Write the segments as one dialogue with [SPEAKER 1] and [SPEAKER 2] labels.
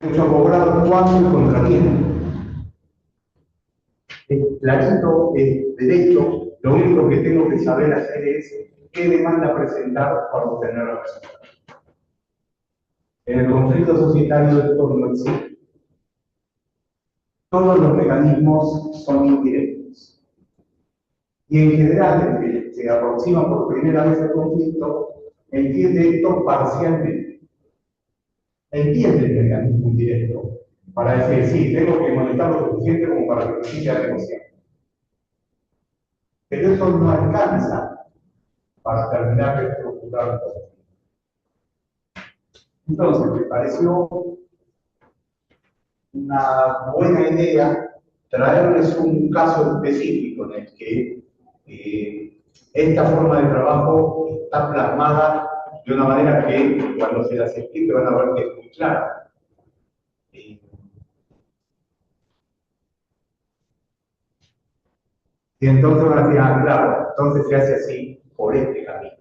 [SPEAKER 1] derecho a cobrar, cuándo y contra quién. Es clarito, es derecho. Lo único que tengo que saber hacer es qué demanda presentar para obtener la resultado. En el conflicto societario esto no existe. Todos los mecanismos son indirectos. Y en general, el que se aproxima por primera vez al conflicto entiende esto parcialmente. Entiende el mecanismo indirecto para decir, sí, tengo que molestar lo suficiente como para que me siga negociando. Pero eso no alcanza para terminar de estructurar el conflicto. Entonces, me pareció una buena idea traerles un caso específico en el que esta forma de trabajo está plasmada de una manera que cuando se las explique van a ver que es muy clara. Y entonces van a decir, ah, claro, entonces se hace así por este camino.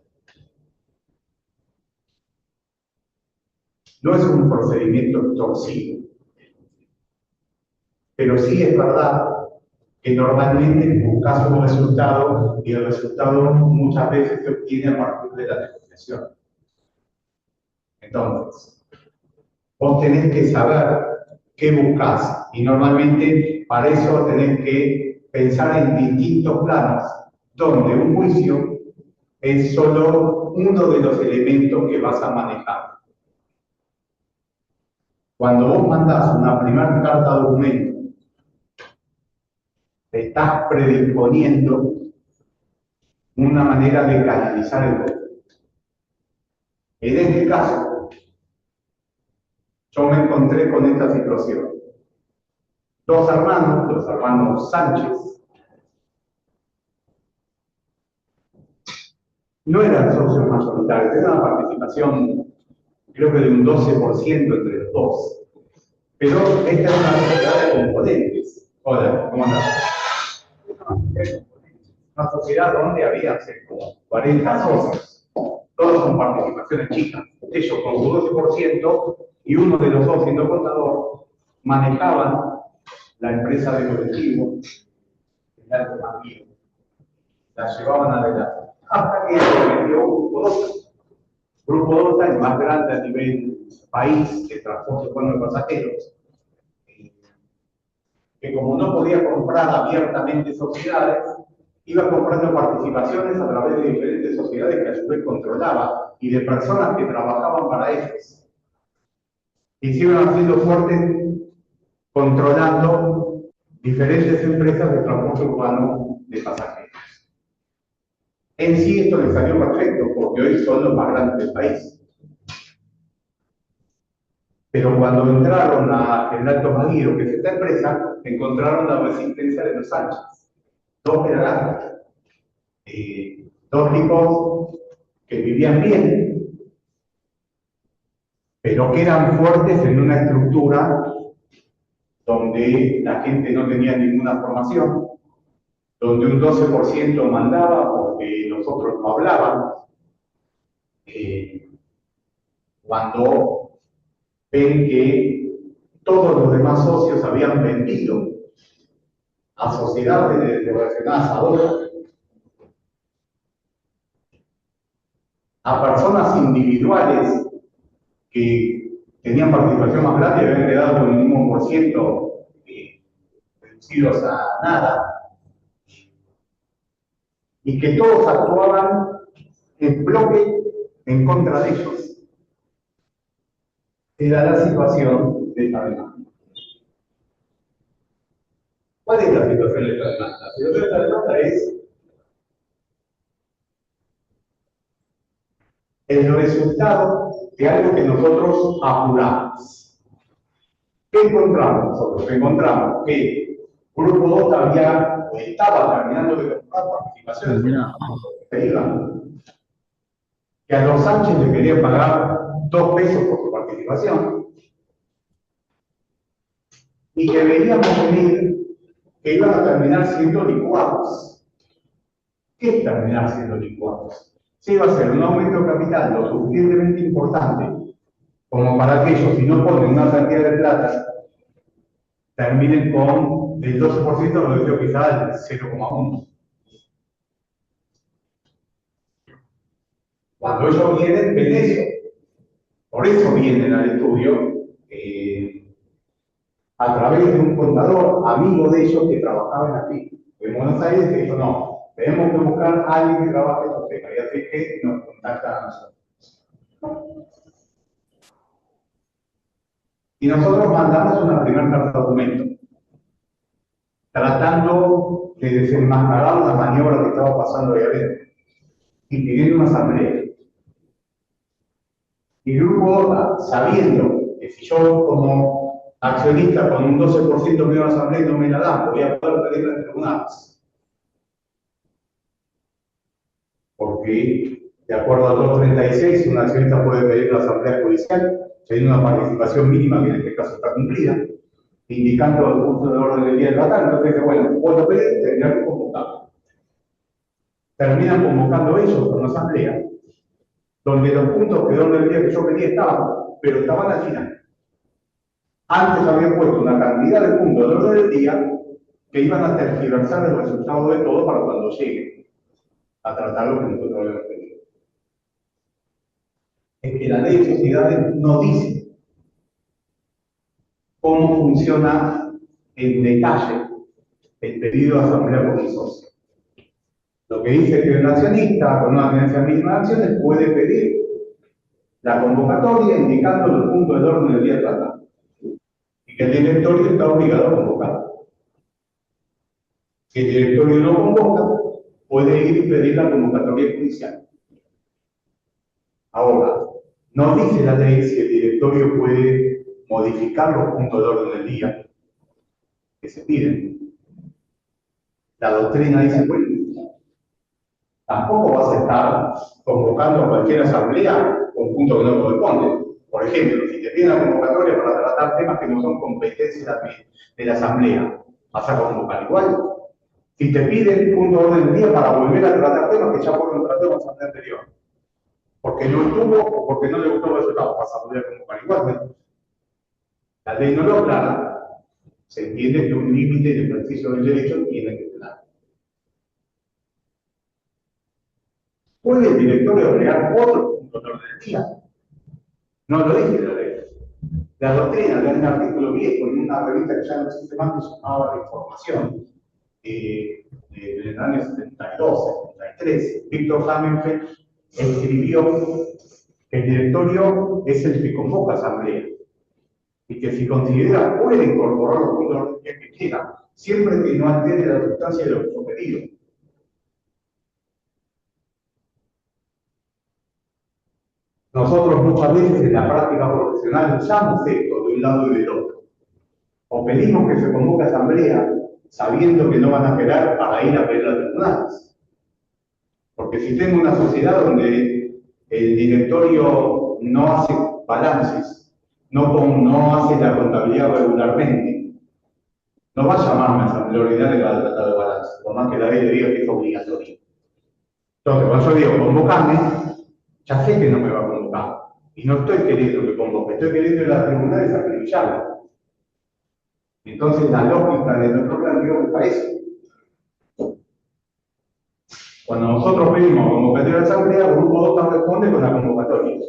[SPEAKER 1] No es un procedimiento extorsivo, pero sí es verdad que normalmente buscas un resultado y el resultado muchas veces se obtiene a partir de la negociación. Entonces, vos tenés que saber qué buscás y normalmente para eso tenés que pensar en distintos planos, donde un juicio es solo uno de los elementos que vas a manejar. Cuando vos mandás una primera carta documento, te estás predisponiendo una manera de canalizar el conflicto. En este caso, yo me encontré con esta situación. Dos hermanos, los hermanos Sánchez, no eran socios mayoritarios, era una participación, creo que de un 12% entre los dos. Pero esta es una sociedad de componentes. Hola, ¿cómo andás? Una sociedad donde había como 40 socios. Todos con participaciones chicas. Ellos con su 12% y uno de los dos siendo contador manejaban la empresa de colectivo, el alto mando, la llevaban adelante. Hasta que se metió Grupo DOTA. Grupo DOTA, el más grande a nivel país de transporte urbano de pasajeros, que como no podía comprar abiertamente sociedades, iba comprando participaciones a través de diferentes sociedades que a su vez controlaba y de personas que trabajaban para ellos. Y se iban haciendo fuertes controlando diferentes empresas de transporte urbano de pasajeros. En sí esto les salió perfecto, porque hoy son los más grandes del país. Pero cuando entraron a General Tomaguiro, que es esta empresa, encontraron la resistencia de los Sánchez. Dos eran dos tipos que vivían bien, pero que eran fuertes en una estructura donde la gente no tenía ninguna formación, donde un 12% mandaba porque los otros no hablaban. Cuando ven que todos los demás socios habían vendido a sociedades relacionadas a dólares, a personas individuales que tenían participación más grande y habían quedado con un 1% reducidos a nada, y que todos actuaban en bloque en contra de ellos. Era la situación de esta demanda. ¿Cuál es la situación de esta demanda? La situación de esta demanda es el resultado de algo que nosotros apuramos. ¿Qué encontramos nosotros? Encontramos que Grupo DOTA había o estaba terminando de comprar participaciones que a los Sánchez le querían pagar 2 pesos por su participación y que veíamos venir que iban a terminar siendo licuados. ¿Qué es terminar siendo licuados? Se iba a hacer un aumento de capital lo suficientemente importante como para que ellos, si no ponen una cantidad de plata plata, terminen con el 12%, lo digo quizá el 0,1. Cuando ellos vienen, ven eso. Por eso vienen al estudio a través de un contador amigo de ellos que trabajaba en la FIP. En Buenos Aires que dijo, no, tenemos que buscar a alguien que trabaje en los temas. Y así que nos contactan a nosotros. Y nosotros mandamos una primera carta de documento, tratando de desenmascarar una maniobra que estaba pasando ahí adentro, y pidiendo una asamblea. Y el grupo, sabiendo que si yo como accionista con un 12% pido una asamblea y no me la dan, voy a poder pedirla en tribunales. Porque, de acuerdo al 236, un accionista puede pedir una asamblea judicial, teniendo una participación mínima, que en este caso está cumplida, indicando el punto de orden del día del tratado. Entonces dice, bueno, puedo pedir, tendría que convocarlo. Terminan convocando ellos con una asamblea, donde los puntos de orden del día que yo pedí estaban, pero estaban al final. Antes habían puesto una cantidad de puntos de orden del día que iban a tergiversar el resultado de todo para cuando lleguen a tratar lo que nosotros habíamos pedido. Es que la ley de sociedades no dice cómo funciona en detalle el pedido de asamblea por el socio. Lo que dice es que un accionista con una tenencia mínima de acciones puede pedir la convocatoria indicando los puntos de orden del día tratado y que el directorio está obligado a convocar. Si el directorio no convoca, puede ir y pedir la convocatoria judicial. Ahora, no dice la ley si el directorio puede modificar los puntos de orden del día que se piden. La doctrina dice, bueno, tampoco vas a estar convocando a cualquier asamblea con punto que no corresponde. Por ejemplo, si te piden la convocatoria para tratar temas que no son competencia de la asamblea, vas a convocar igual. Si te piden punto de orden del día para volver a tratar temas que ya fueron tratados en la asamblea anterior, porque no estuvo o porque no le gustó el resultado, vas a volver a convocar igual. ¿No? La ley no lo aclara, se entiende que un límite de ejercicio del derecho tiene que tener. ¿Puede el directorio agregar otro punto de orden del día? No lo dice la ley. La doctrina de un artículo viejo en una revista que ya no existe más, que se llamaba La Información, en el año 72, 73, Víctor Hammerfeld escribió que el directorio es el que convoca asamblea y que si considera puede incorporar los puntos de orden que quiera, siempre que no altere la sustancia de lo pedido. Nosotros muchas veces en la práctica profesional usamos esto de un lado y del otro. O pedimos que se convoque asamblea sabiendo que no van a esperar para ir a pedir a tribunales. Porque si tengo una sociedad donde el directorio no hace balances, no hace la contabilidad regularmente, no va a llamarme a asamblea ordinaria para tratar de balance, por más que la ley le diga que es obligatorio. Entonces, cuando yo digo convocarme, ya sé que no me va a convocar. Y no estoy queriendo que convoque, estoy queriendo ir a la tribunal y acribillarlo. Entonces, la lógica de nuestro planteo es eso. Cuando nosotros pedimos convocatoria de asamblea, el grupo 2 responde con la convocatoria.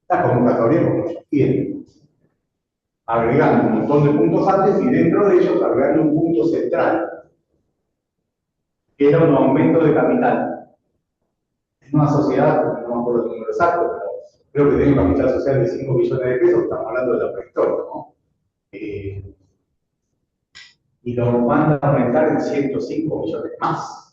[SPEAKER 1] La convocatoria como ellos quieren. Agregando un montón de puntos antes y dentro de ellos agregando un punto central, que era un aumento de capital. En una sociedad, no me acuerdo el número exacto, pero creo que tiene un capital social de 5 millones de pesos, estamos hablando de la prehistoria, ¿no? Y lo manda a aumentar en 105 millones más.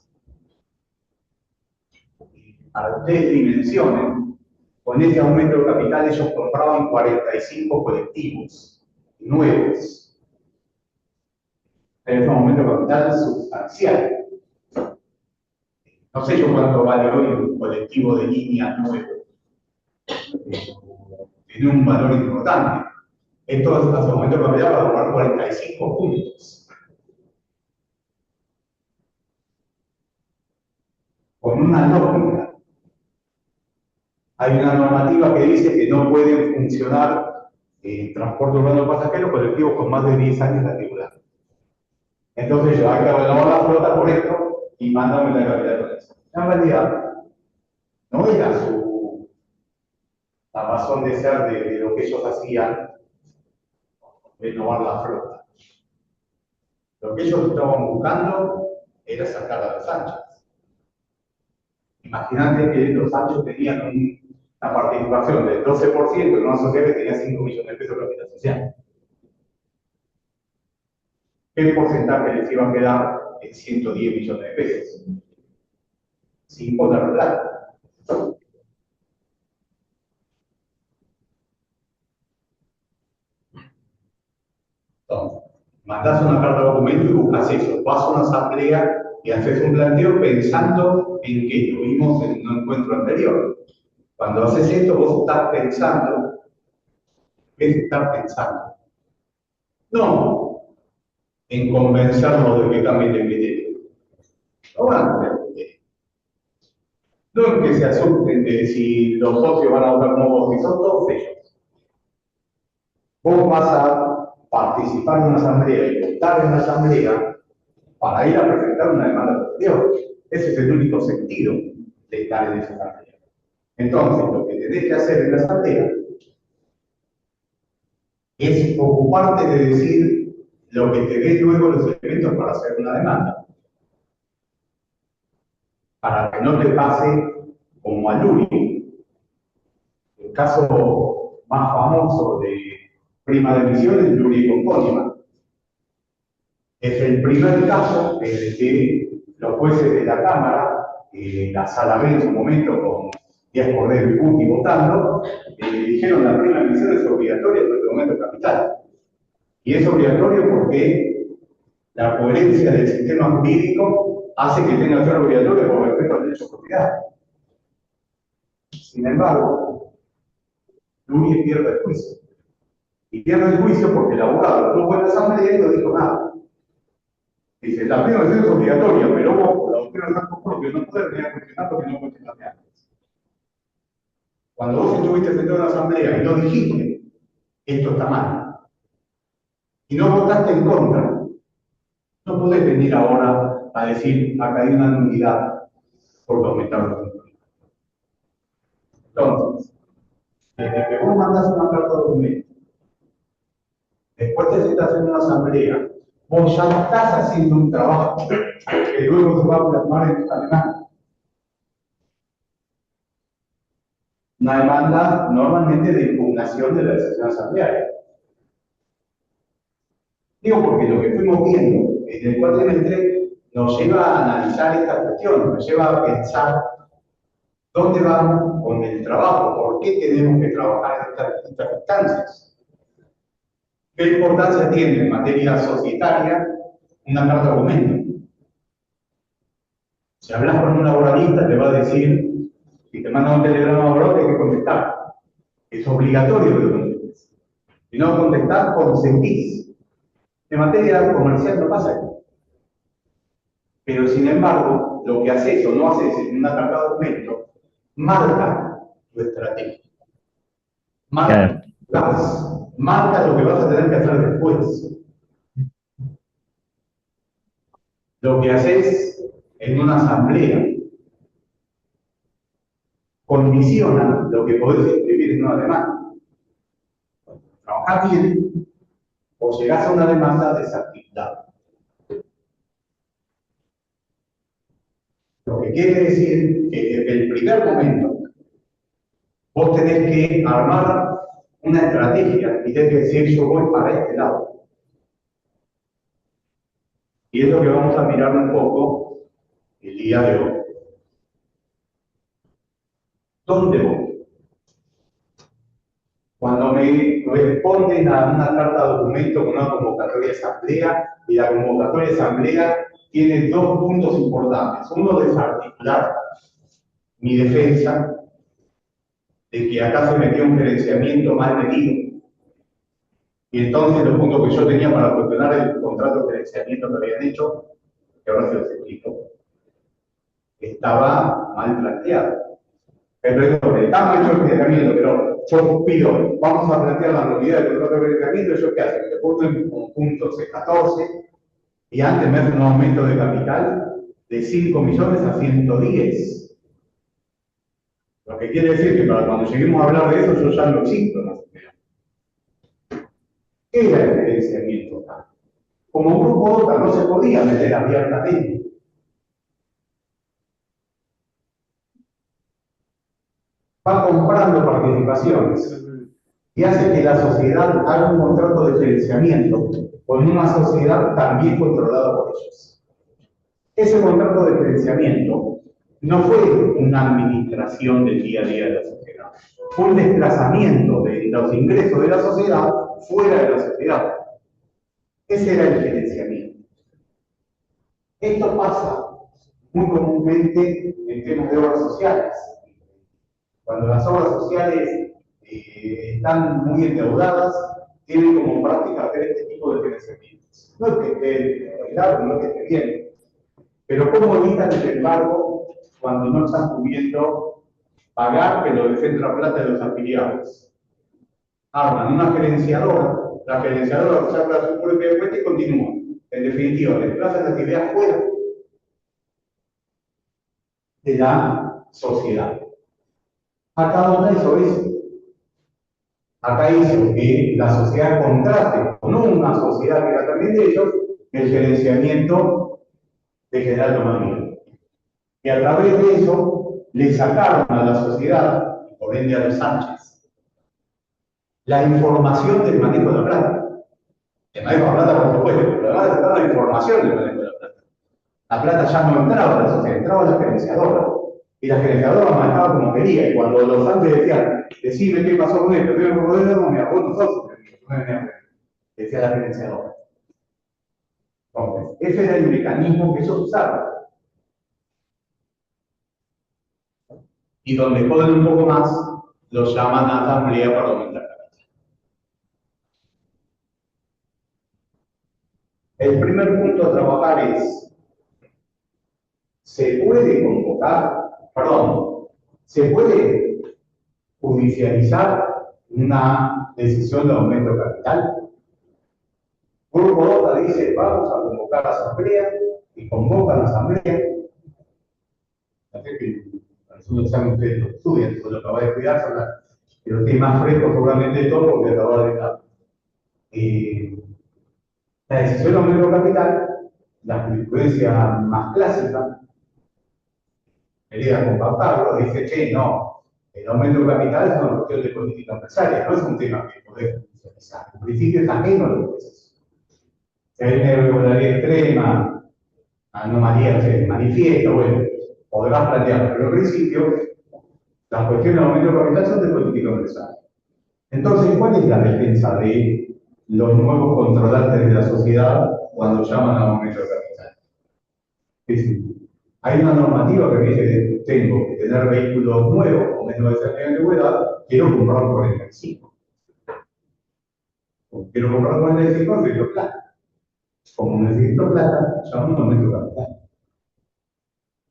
[SPEAKER 1] Para que ustedes dimensionen, con ese aumento de capital ellos compraban 45 colectivos nuevos. Es un aumento de capital sustancial. No sé yo cuánto vale hoy un colectivo de líneas nuevo. Tiene un valor importante. Esto hace un aumento de capital para comprar 45 puntos. Con una lógica. Hay una normativa que dice que no pueden funcionar transporte urbano de pasajeros, colectivos con más de 10 años de antigüedad. Entonces yo, hay que renovar la flota por esto y mándame la capitalización. En realidad, no era la razón de ser de lo que ellos hacían, renovar la flota. Lo que ellos estaban buscando era sacar a los anchos. Imagínate que los anchos tenían una participación del 12% en una sociedad que tenía 5 millones de pesos de capital social. ¿Qué porcentaje les iba a quedar en 110 millones de pesos? Sin poner plata. Entonces, mandás una carta de documento y buscas eso. Vas a una asamblea y haces un planteo pensando en que lo vimos en un encuentro anterior. Cuando haces esto, vos estás pensando, ¿qué es estar pensando? No en convencerlos de que cambien de criterio. No van a cambiar de criterio. No en que se asusten de si los socios van a votar como vos, si son todos ellos. Vos vas a participar en una asamblea y votar en una asamblea para ir a presentar una demanda posterior. Ese es el único sentido de estar en esa asamblea. Entonces, lo que tenés que hacer en la asamblea es ocuparte de decir lo que te dé luego los elementos para hacer una demanda. Para que no te pase como a Luli, el caso más famoso de prima de emisiones es Luli con Pónima. Es el primer caso en el que los jueces de la Cámara, la Sala B en su momento con Díaz Cordero y Puti votando, dijeron la prima de emisiones es obligatoria en el momento capital. Y es obligatorio porque la coherencia del sistema jurídico hace que tenga que ser obligatorio por respeto al derecho de propiedad. Sin embargo, Luis pierde el juicio. Y pierde el juicio porque el abogado no fue a la asamblea y no dijo nada. Dice, la prima de emisiones es obligatoria, pero vos, por la doctrina de actos propios, no podés venir a cuestionar porque no cuestionaste antes. Cuando vos estuviste frente a una asamblea y no dijiste, esto está mal, y no votaste en contra, no podés venir ahora a decir, acá hay una nulidad por aumentar los impuestos. Entonces, desde que vos mandás una carta de documento, después te sientas en una asamblea, vos ya estás haciendo un trabajo que luego se va a plasmar en esta demanda. Una demanda normalmente de impugnación de la decisión asamblearia. Digo porque lo que fuimos viendo en el cuatrimestre nos lleva a analizar esta cuestión, nos lleva a pensar dónde vamos con el trabajo, por qué tenemos que trabajar en estas instancias. ¿Qué importancia tiene en materia societaria una carta de documento? Si hablas con un laboralista, te va a decir, si te manda un telegrama laboral, hay que contestar. Es obligatorio que lo contestes. Si no contestás, consentís. En materia comercial no pasa eso. Pero sin embargo, lo que haces o no haces en una carta de documento marca tu estrategia. Marca lo que vas a tener que hacer después. Lo que haces en una asamblea condiciona lo que podés escribir en una demanda. Trabajás bien o llegás a una demanda desactivada. Lo que quiere decir que desde el primer momento vos tenés que armar una estrategia y tenés que decir yo voy para este lado. Y es lo que vamos a mirar un poco el día de hoy. ¿Dónde voy? Cuando me responden a una carta de documento con una convocatoria de asamblea, y la convocatoria de asamblea tiene dos puntos importantes. Uno, desarticular mi defensa de que acá se metió un gerenciamiento mal medido. Y entonces los puntos que yo tenía para cuestionar el contrato de gerenciamiento que habían hecho, que ahora se los explico, estaba mal planteado. Pero estamos hecho el financiamiento, pero yo pido, vamos a plantear la novedad del contrato de financiamiento, ¿yo qué hago? Le pongo en conjunto C14 y antes me hace un aumento de capital de 5 millones a 110. Lo que quiere decir que para cuando lleguemos a hablar de eso, yo ya no existo en la sociedad. ¿Qué era el gerenciamiento? Como grupo OTA no se podía meter abiertamente. Va comprando participaciones y hace que la sociedad haga un contrato de gerenciamiento con una sociedad también controlada por ellos. Ese contrato de gerenciamiento no fue una administración del día a día de la sociedad, fue un desplazamiento de los ingresos de la sociedad fuera de la sociedad. Ese era el gerenciamiento. Esto pasa muy comúnmente en temas de obras sociales. Cuando las obras sociales están muy endeudadas, tienen como práctica hacer este tipo de financiamientos. No es que esté arreglado, no es que esté bien, pero ¿cómo evitan el embargo cuando no están pudiendo pagar, pero defienden la plata de los afiliados? Arman una gerenciadora, la gerenciadora saca su propia cuenta y continúa. En definitiva, desplazan la actividad fuera de la sociedad. Acá donde hizo eso. Acá hizo que la sociedad contrate con una sociedad que era también de ellos el gerenciamiento de General Tomás. Y a través de eso le sacaron a la sociedad, y por ende a los Sánchez, la información del manejo de la plata. El manejo de la plata, por supuesto, pero además estaba la información del manejo de la plata. La plata ya no entraba a la sociedad, entraba a la gerenciadora. Y la gerenciadora manejaba como quería. Y cuando los Sánchez decían, decime qué pasó con esto, ¿qué pasó con esto? No, mira, vos nosotros, decía la gerenciadora. Entonces, ese era el mecanismo que ellos usaban. Y donde joden un poco más, los llaman a asamblea parlamentaria. El primer punto a trabajar es, ¿se puede convocar, se puede judicializar una decisión de aumento de capital? Grupo OTA dice, vamos a convocar a asamblea, y convocan a asamblea. Así que, ustedes lo estudian, lo acaba de estudiar, pero que es más fresco seguramente de todo porque acaba de estar. La decisión de aumento de capital, la jurisprudencia más clásica, querida con Juan Pablo, dice que no, el aumento de capital es una cuestión de política empresaria, no es un tema que podés judicializar. En principio es ajeno a los procesos. Si hay una irregularidad extrema, anomalía se manifiesta, bueno, podrás plantearlo, pero en principio las cuestiones de aumento de capital son de política empresaria. Entonces, ¿cuál es la defensa de los nuevos controlantes de la sociedad cuando llaman a aumento de capital? Es decir, hay una normativa que dice que tengo que tener vehículos nuevos con menos de 6 años de antigüedad, quiero comprar 45. O quiero comprar 45, necesito plata. Como necesito plata, llamo a aumento de capital.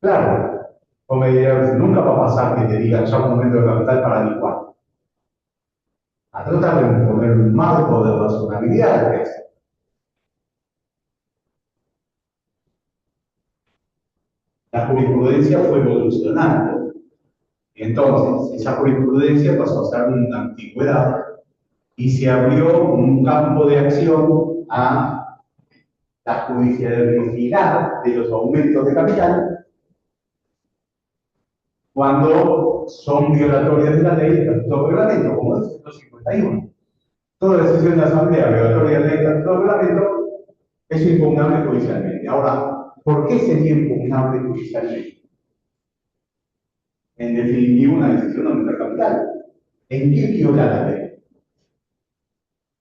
[SPEAKER 1] Claro, o me dirán, nunca va a pasar que te digan llamo a aumento de capital para licuar. A tratar de poner un marco de razonabilidad de eso. La jurisprudencia fue evolucionando. Entonces, esa jurisprudencia pasó a ser una antigüedad y se abrió un campo de acción a la judicialidad de los aumentos de capital cuando son violatorias de la ley del estatuto de reglamento, como es el 151. Toda decisión de la Asamblea violatoria de la ley del estatuto de reglamento es impugnable judicialmente. Ahora, ¿por qué sería impugnable judicialmente? En definitiva, una decisión de aumentar capital. ¿En qué viola la ley?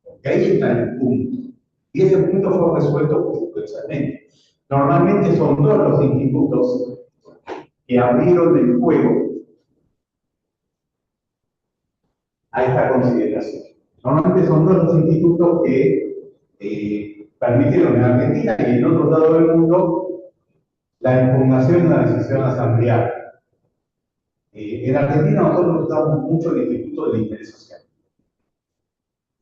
[SPEAKER 1] Porque ahí está el punto. Y ese punto fue resuelto judicialmente. Normalmente son todos los institutos que abrieron el juego a esta consideración. Normalmente son todos los institutos que permitieron en Argentina y en otros lados del mundo la impugnación de una decisión asamblearia. En Argentina nosotros usamos mucho el Instituto del Interés Social.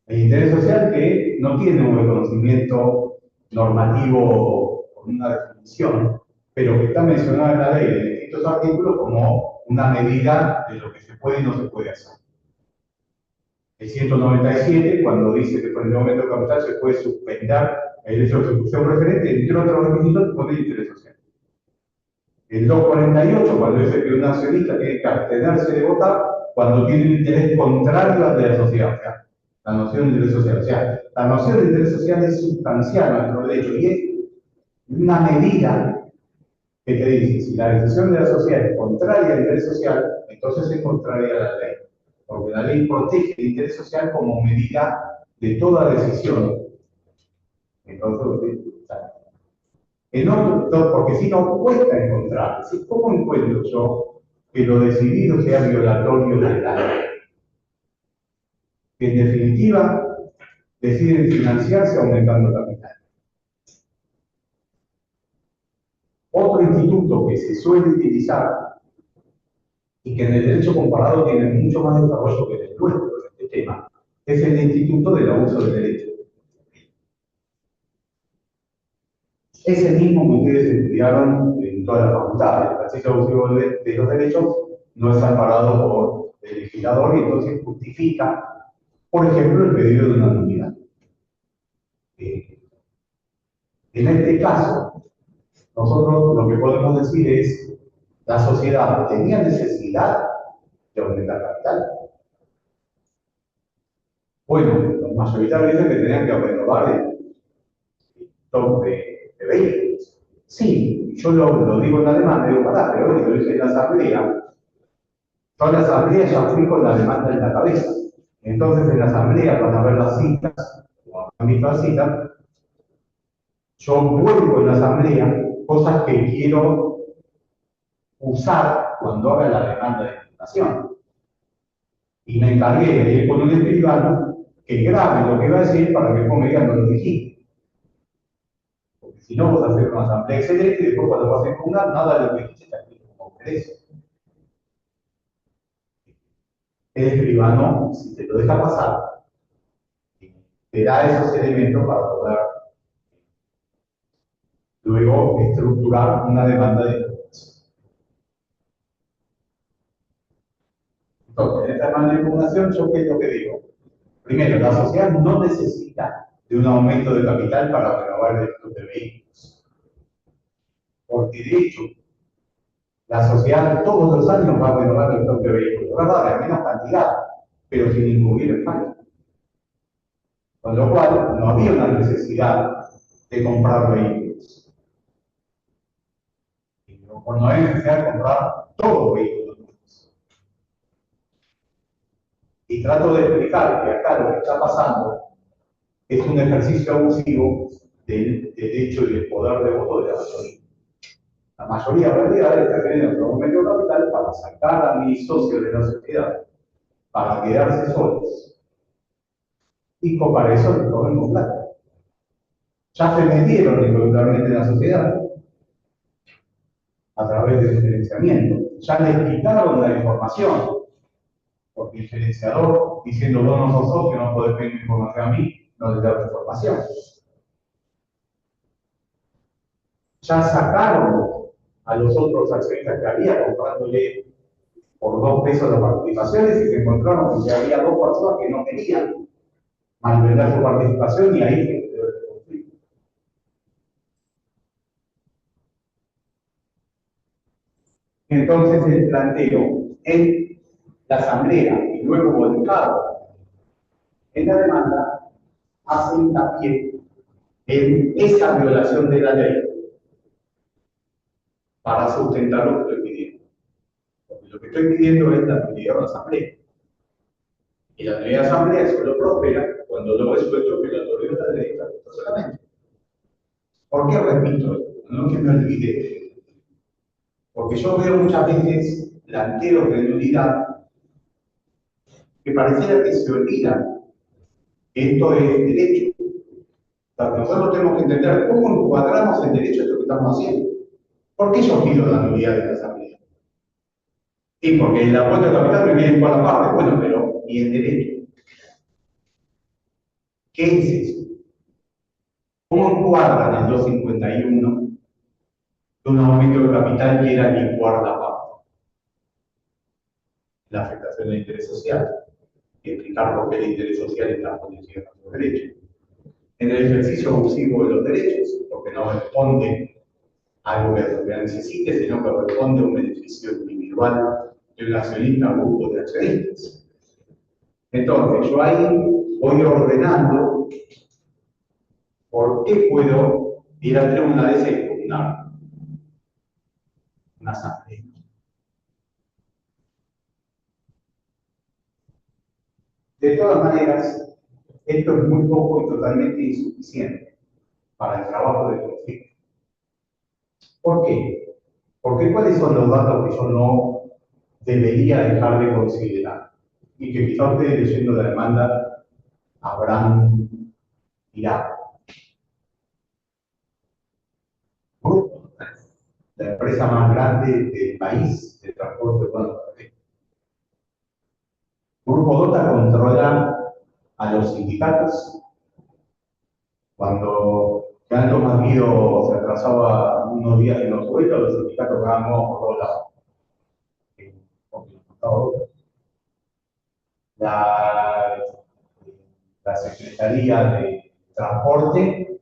[SPEAKER 1] El interés social que no tiene un reconocimiento normativo con una definición, pero que está mencionado en la ley en distintos artículos como una medida de lo que se puede y no se puede hacer. El 197, cuando dice que por el aumento de capital se puede suspender el derecho de ejecución preferente, entre otros requisitos, pone el interés social. El 248, cuando dice que un accionista tiene que abstenerse de votar cuando tiene un interés contrario al de la sociedad. O sea, la noción de interés social. O sea, la noción de interés social es sustancial a nuestro derecho y es una medida que te dice, si la decisión de la sociedad es contraria al interés social, entonces es contraria a la ley. Porque la ley protege el interés social como medida de toda decisión. Entonces, porque si no cuesta encontrar. ¿Cómo encuentro yo que lo decidido sea violatorio de la ley? Que en definitiva deciden financiarse aumentando capital. Otro instituto que se suele utilizar y que en el derecho comparado tiene mucho más desarrollo que el nuestro en este tema es el instituto del abuso del derecho. Es el mismo que ustedes estudiaron en todas las facultades. El ejercicio abusivo de los derechos no es amparado por el legislador y entonces justifica, por ejemplo, el pedido de una nulidad. En este caso, nosotros lo que podemos decir es, la sociedad tenía necesidad de aumentar capital. Bueno, los mayoritarios dicen que tenían que renovar el stock de vehículos. Sí, yo lo digo en alemán, digo, pará, pero lo dije en la asamblea. Yo en la asamblea ya fui con la demanda en la cabeza. Entonces en la asamblea, para ver las citas, o han visto las citas, yo vuelvo en la asamblea cosas que quiero usar cuando haga la demanda de imputación. Y me encargué de ir con un escribano que grabe lo que va a decir para que después me digan no lo dijiste. Porque si no, vas a hacer una asamblea excelente y después cuando vas a impugnar, nada de lo que dijiste está escrito como querés. El escribano, si te lo deja pasar, te da esos elementos para poder luego estructurar una demanda de impugnación. Entonces, en esta demanda de impugnación, ¿yo qué es lo que digo? Primero, la sociedad no necesita de un aumento de capital para renovar el stock de vehículos. Porque de hecho, la sociedad todos los años va a renovar el stock de vehículos. ¿Verdad? De menos cantidad, pero sin incluir el fallo. Con lo cual, no había una necesidad de comprar vehículos. No hay necesidad de comprar todos vehículos. Y trato de explicar que acá lo que está pasando es un ejercicio abusivo del derecho y del poder de voto de la mayoría. La mayoría en realidad está teniendo un medio capital para sacar a mis socios de la sociedad, para quedarse solos. Y para eso les cogemos plata. Ya se metieron regularmente en la sociedad a través del gerenciamiento. Ya les quitaron la información, porque el gerenciador, diciendo vos no sos socio, no podés pedir información a mí, no les da información. Ya sacaron a los otros accionistas que había comprándole por 2 pesos las participaciones y se encontraron con que había 2 personas que no querían malvender su participación y ahí se quedó el conflicto. Entonces el planteo en la asamblea y luego volcado en la demanda hace hincapié en esa violación de la ley para sustentar lo que estoy pidiendo. Porque lo que estoy pidiendo es la nulidad de la asamblea. Y la nulidad de la asamblea solo prospera cuando lo resuelto que la autoridad de la ley está solamente. ¿Por qué repito esto? No que me olvide. Porque yo veo muchas veces planteos de nulidad que pareciera que se olvidan que esto es derecho. O sea, nosotros tenemos que entender cómo encuadramos en derecho esto que estamos haciendo. ¿Por qué yo pido la nulidad de la asamblea? Y porque la cuota de capital me viene por la parte, bueno, pero ¿y el derecho? ¿Qué es eso? ¿Cómo encuadran el 251 de un aumento de capital que era licuar la parte? La afectación del interés social, y explicar por qué el interés social está por encima de los derechos. En el ejercicio abusivo de los derechos, porque no responde a algo que la sociedad necesite, sino que responde a un beneficio individual de un accionista o grupo de accionistas. Entonces, yo ahí voy ordenando por qué puedo ir a tribunales a impugnar una asamblea. De todas maneras, esto es muy poco y totalmente insuficiente para el trabajo del conflicto. ¿Por qué? Porque ¿cuáles son los datos que yo no debería dejar de considerar? Y que quizá ustedes leyendo la demanda habrán tirado. Grupo, la empresa más grande del país de transporte urbano. Grupo Dota controla a los sindicatos. Cuando Canto Maguido se atrasaba unos días en los sueldos, los sindicatos ganamos por todos lados. Porque nos costaba Dota. La Secretaría de Transporte,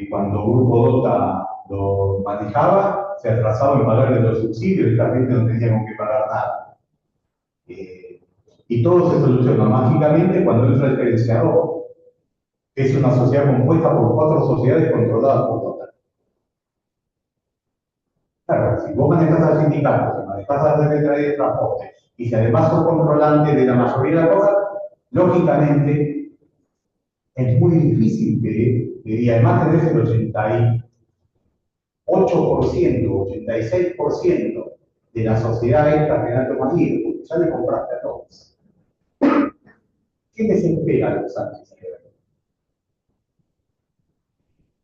[SPEAKER 1] cuando Grupo Dota lo manejaba, se atrasaba en pagar los subsidios y la gente no teníamos que pagar nada. Y todo se soluciona mágicamente cuando entra el gerenciador, que es una sociedad compuesta por 4 sociedades controladas por Dota. Claro, si vos manejas al sindicato, si manejas a la Secretaría de Transporte, y si además sos controlante de la mayoría de las cosas, lógicamente es muy difícil y además tenés el 88%, 86% de la sociedad esta de alto Maguire, porque ya le compraste a todos. ¿Qué les espera a los Sánchez?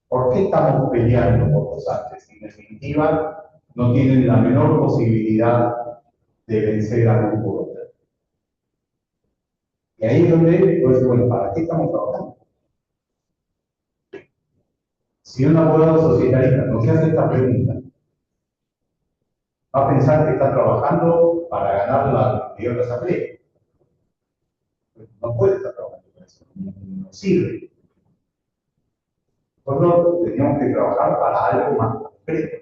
[SPEAKER 1] ¿Por qué estamos peleando por los Sánchez? En definitiva, no tienen la menor posibilidad de vencer al grupo Dota. Y ahí es donde, pues, bueno, ¿para qué estamos trabajando? Si un abogado societarista no se hace esta pregunta, va a pensar que está trabajando para ganar la mayor de asamblea. No puede estar trabajando para eso, no sirve. Nosotros tenemos que trabajar para algo más concreto.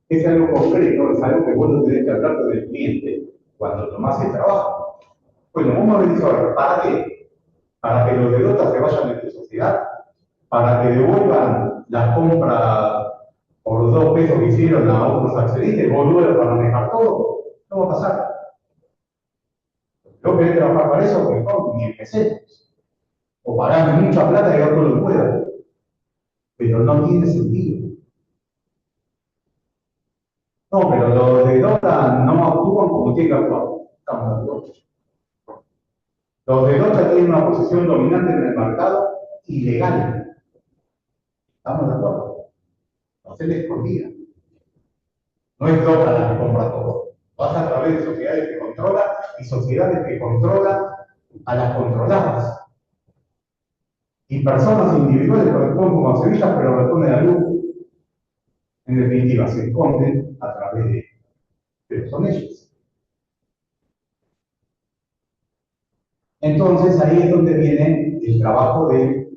[SPEAKER 1] Ese algo concreto es algo que vos no tenés que hablar con el cliente cuando tomás el trabajo. Bueno, vos me dicho ahora, ¿para qué? Para que los de Dota se vayan de tu sociedad, para que devuelvan las compras por 2 pesos que hicieron a otros accionistas, volver para manejar todo. No va a pasar. Yo quería trabajar para eso, mejor ni empecemos. O pagarme mucha plata y otro lo pueda. Pero no tiene sentido. No, pero los de Dota no actúan como tienen que actuar. Estamos de acuerdo. Los de Dota tienen una posición dominante en el mercado ilegal. Estamos de acuerdo. No se les olvida. No es Dota la que compra todo. Vas a través de sociedades que controlan y sociedades que controlan a las controladas. Y personas individuales que responden como accionistas, pero responden a luz. En definitiva, se esconden a través de ellos. Pero son ellos. Entonces ahí es donde viene el trabajo de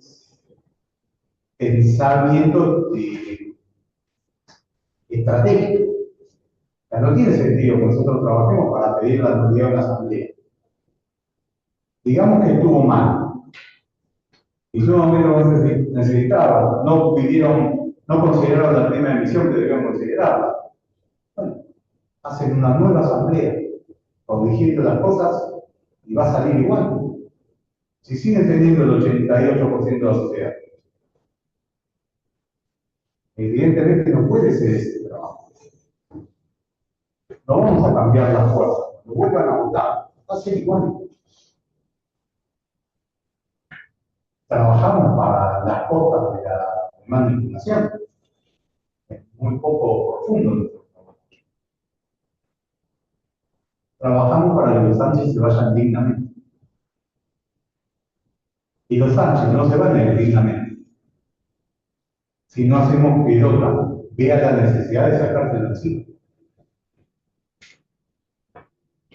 [SPEAKER 1] pensamiento estratégico. O sea, no tiene sentido que nosotros trabajemos para pedir la nulidad de la asamblea. Digamos que estuvo mal. Y sumamente lo necesitaba. No pidieron, no consideraron la primera emisión que debían considerarla. Bueno, hacen una nueva asamblea, corrigiendo las cosas y va a salir igual. Si siguen teniendo el 88% de la sociedad. Evidentemente no puede ser ese trabajo. No vamos a cambiar la fuerza. Cuando vuelvan a votar, va a ser igual. Trabajamos para las costas de la demanda de información. Es muy poco profundo nuestro trabajo. trabajamos para que los Sánchez se vayan dignamente. Y los Sánchez no se van a ir dignamente si no hacemos que el otro vea la necesidad de sacarse de encima.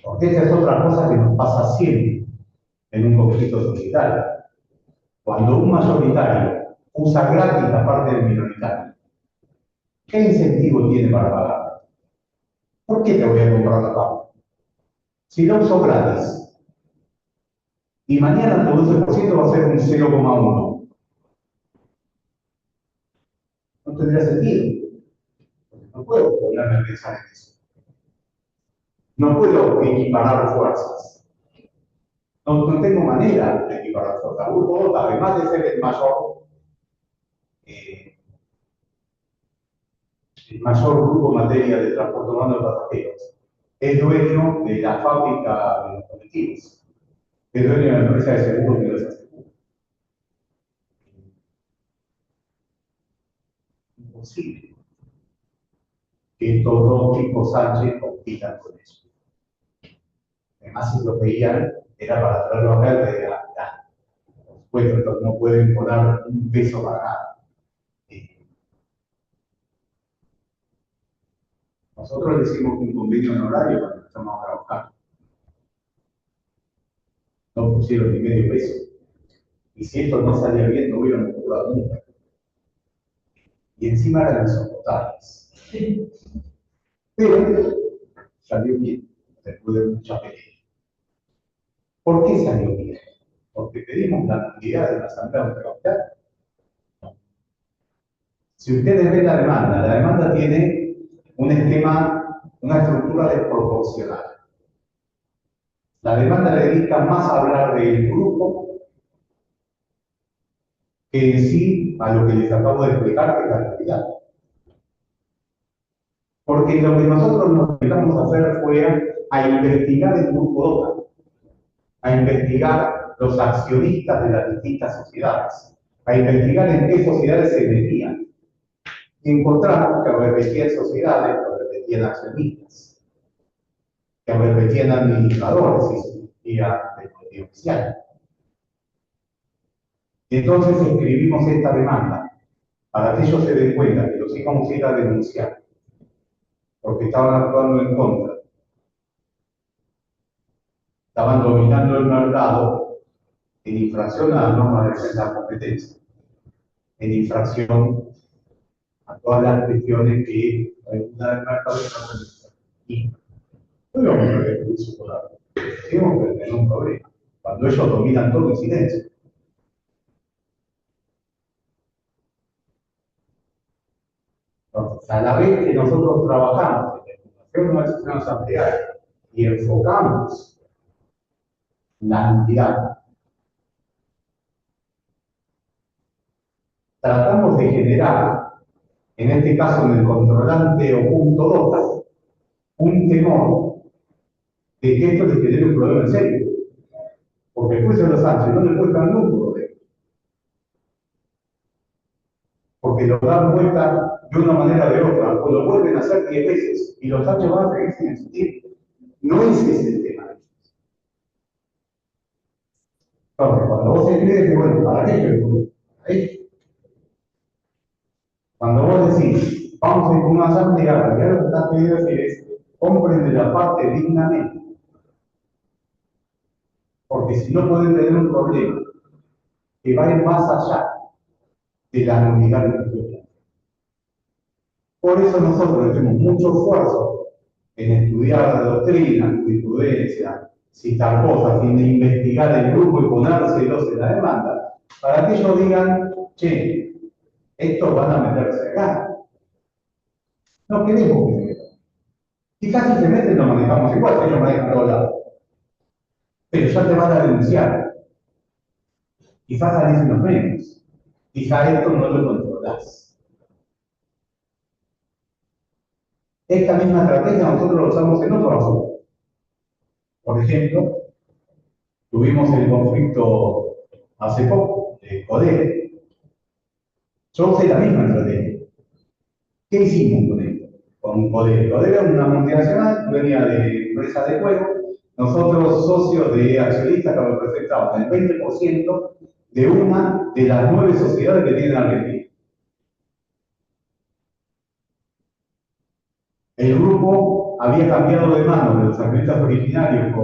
[SPEAKER 1] Porque esa es otra cosa que nos pasa siempre en un conflicto societario. Cuando un mayoritario usa gratis la parte del minoritario, ¿qué incentivo tiene para pagar? ¿Por qué te voy a comprar la parte? Si lo uso gratis, y mañana tu 12% va a ser un 0,1. No tendría sentido. No puedo ponerme a pensar en eso. No puedo equiparar fuerzas. No tengo manera de equiparar fuerzas. Grupo OTA, además de ser el mayor grupo en materia de transporte urbano de pasajeros, es dueño de la fábrica de los colectivos, es dueño de la empresa de seguros que los asegura. Imposible que estos dos tipos Sánchez compitan con eso. Además, si lo veían, era para traerlo acá y de la. Por supuesto, entonces no pueden poner un peso para nada. Nosotros le hicimos un convenio honorario cuando empezamos a trabajar. No pusieron ni medio peso. Y si esto no salía bien, no hubieran cobrado nunca. Y encima eran insoportables. Pero salió bien, después de mucha pelea. ¿Por qué salió bien? Porque pedimos la nulidad de la Asamblea de Capital. Si ustedes ven la demanda tiene un esquema, una estructura desproporcional. La demanda le dedica más a hablar del grupo que en sí a lo que les acabo de explicar, que es la realidad. Porque lo que nosotros nos empezamos a hacer fue a investigar el grupo OTA, a investigar los accionistas de las distintas sociedades, a investigar en qué sociedades se metían. Y encontramos que repetían sociedades, que repetían accionistas, que repetían administradores y se metía del Poder Oficial. Entonces escribimos esta demanda para que ellos se den cuenta que los íbamos a ir a denunciar, porque estaban actuando en contra. Estaban dominando el mercado en infracción a las normas de defensa de la competencia, en infracción a todas las cuestiones que regula el mercado y no vamos a ver juicio por algo. Tenemos que tener un problema cuando ellos dominan todo en silencio. Entonces, a la vez que nosotros trabajamos en la Fundación de la Asamblearia y enfocamos la entidad, tratamos de generar, en este caso en el controlante o punto DOTA, un temor de que esto les genere un problema en serio. Porque el juicio de los Sánchez no le cuesta ningún problema. Porque lo dan vuelta de una manera o de otra, o lo vuelven a hacer 10 veces, y los Sánchez van a seguir sin existir. No es ese el tema. Entonces, cuando vos escribes, bueno, ¿para qué? Ahí. Cuando vos decís, vamos a ir con una asamblea, lo que estás pidiendo es compren de la parte dignamente. Porque si no pueden tener un problema que va a ir más allá de la nulidad de la historia. Por eso nosotros hacemos mucho esfuerzo en estudiar la doctrina, jurisprudencia, citar cosas, en investigar el grupo y ponérselos en la demanda, para que ellos digan, che, estos van a meterse acá. No queremos que se metan. Quizás si se meten lo manejamos igual, ellos manejan todos lados. Pero ya te van a denunciar. Quizás salís unos menos. Quizás esto no lo controlás. Esta misma estrategia nosotros la usamos en otros asuntos. Por ejemplo, tuvimos el conflicto hace poco de Codere. Yo usé la misma estrategia. ¿Qué hicimos con esto? Con Codere. Codere era una multinacional, venía de empresas de juego, nosotros socios de accionistas que representamos el 20% de una de las 9 sociedades que tiene Argentina. El grupo había cambiado de manos de los accionistas originarios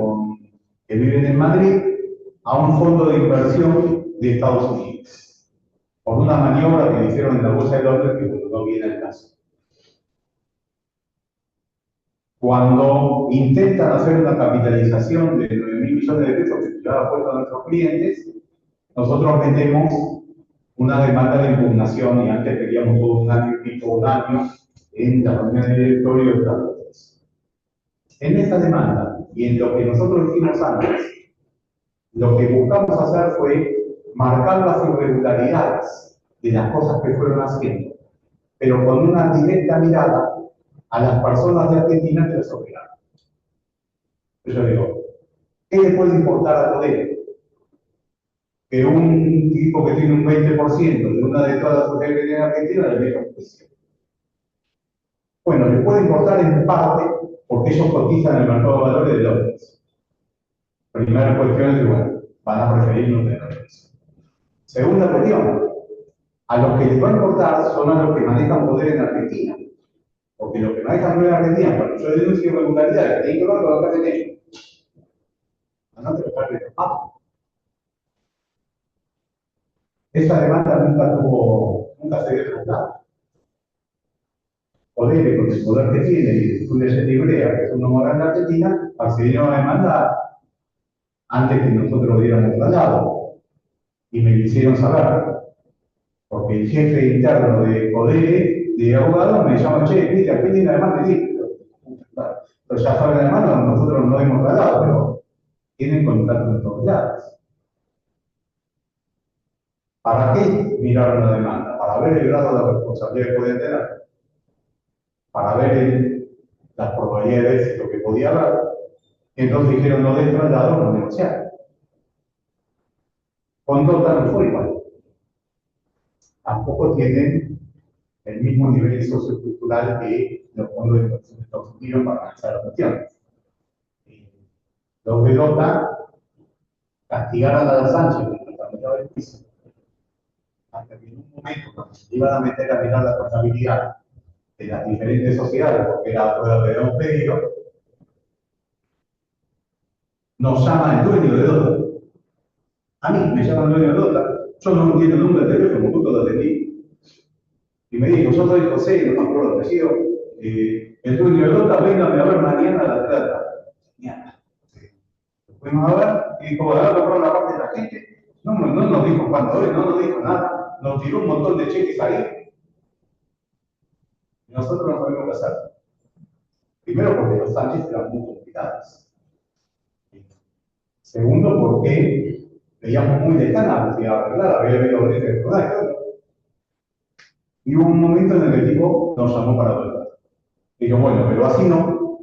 [SPEAKER 1] que viven en Madrid a un fondo de inversión de Estados Unidos, por una maniobra que hicieron en la Bolsa de Londres que no viene al caso. Cuando intentan hacer una capitalización de 9.000 millones de pesos que ya ha puesto a nuestros clientes, nosotros metemos una demanda de impugnación y antes queríamos todo un año y pico, un año en la reunión de directorio de las cosas. En esta demanda y en lo que nosotros hicimos antes, lo que buscamos hacer fue marcar las irregularidades de las cosas que fueron haciendo, pero con una directa mirada a las personas de Argentina que las operaron. Yo digo, ¿qué le puede importar a Codere? Que un tipo que tiene un 20% de una de todas las sociedades que tiene Argentina le deja juicio. Bueno, le puede importar en parte porque ellos cotizan en el mercado de valores de Londres. Primera cuestión es que, bueno, van a preferir no tener eso. Segunda cuestión, a los que les va a importar son a los que manejan poder en Argentina. Porque los que manejan poder en Argentina, cuando yo denuncio irregularidades, tienen que ver con lo que hacen ellos. Van a tratar de tapar. Esa demanda nunca se dio resultado. Codere, con el poder que tiene y el estudio de Librea, que es uno más grande de Argentina, accedieron a demandar antes que nosotros diéramos traslado. Y me lo hicieron saber, porque el jefe interno de Codere, de abogados, me llama, che, mire, aquí tiene demanda de libro. Pero ya saben la demanda, nosotros no hemos traslado, pero tienen contacto en todos lados. ¿Para qué miraron la demanda? Para ver el grado de responsabilidad que podían tener. Para ver las probabilidades de lo que podía haber. Entonces dijeron, no den traslado, no negociar. Con Dota no fue igual. Tampoco tienen el mismo nivel sociocultural que los fondos de inversión de Estados Unidos para analizar las cuestiones. Los de Dota castigaron a la Sánchez con el tratamiento del piso. Hasta que en un momento, cuando se iban a meter a mirar la trazabilidad de las diferentes sociedades, porque era la prueba que habíamos pedido, nos llama el dueño de Dota. A mí me llama el dueño de Dota. Yo no entiendo el número de teléfono, justo lo atendí. Y me dijo, yo soy José, no me acuerdo el apellido. El dueño de Dota, véngame a ver mañana a las 3 de la tarde. Mañana. Fuimos a ver y dijo, ¿va a comprar una parte de la gente? No nos dijo cuánto es, no nos dijo nada. Nos tiró un montón de cheques ahí. Y nosotros no sabemos qué hacer. Primero porque los Sánchez eran muy complicados. Segundo porque veíamos muy lejana, porque arreglar, había habido brecha de jornada. Y hubo un momento en el que el tipo nos llamó para volver. Y yo, bueno, pero así no.